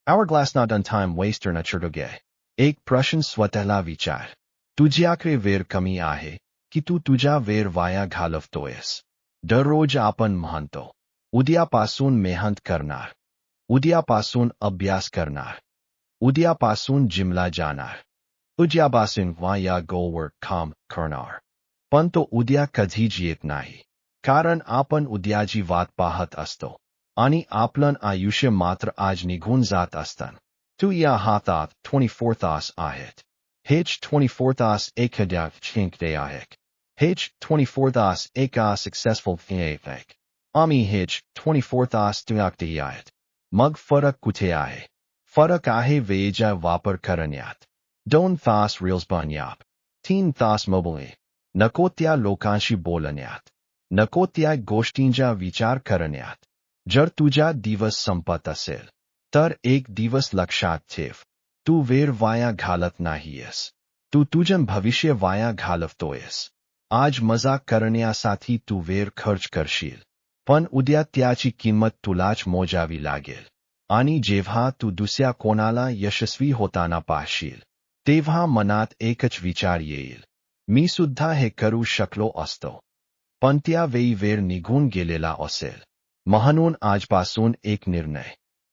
Hourglass not on time waster न चढोगे. एक प्रश्न स्वतःला विचार. तुझ्याकडे वेळ कमी आहे की तू तुझा वेळ वाया घालवतोयस? दररोज आपण म्हणतो, उद्यापासून मेहनत करणार, उद्यापासून अभ्यास करणार, उद्यापासून जिमला जाणार, उद्यापासून या गोलवर काम करणार. पण तो उद्या कधीच येत नाही. कारण आपण उद्याची वाट पाहत असतो आणि आपलं आयुष्य मात्र आज निघून जात असतं. तुझ्या हातात 24 तास आहेत. हेच 24 तास एखाद्या जिंकते आहेत. हेच 24 तास एका सक्सेसफुल आहेत. आम्ही हेच 24 तास तुझ्याकडे आहेत. मग फरक कुठे आहे? फरक आहे वेळेचा वापर करण्यात. 2 तास रील्स बनण्यात, 3 तास मोबाईल, नको त्या लोकांशी बोलण्यात, नको त्या गोष्टींचा विचार करण्यात. जर तुझा दिवस संपत असेल तर एक दिवस लक्षात ठेव, तू वेळ वाया घालत नाहीयेस, तू तुझं भविष्य वाया घालवतोयस. आज मजा करण्यासाठी तू वेळ खर्च करशील, पण उद्या त्याची किंमत तुलाच मोजावी लागेल. आणि जेव्हा तू दुसऱ्या कोणाला यशस्वी होताना पाहशील तेव्हा मनात एकच विचार येईल, मी सुद्धा हे करू शकलो असतो. पण त्यावेळी वेळ निघून गेलेला असेल. म्हणून आजपासून एक निर्णय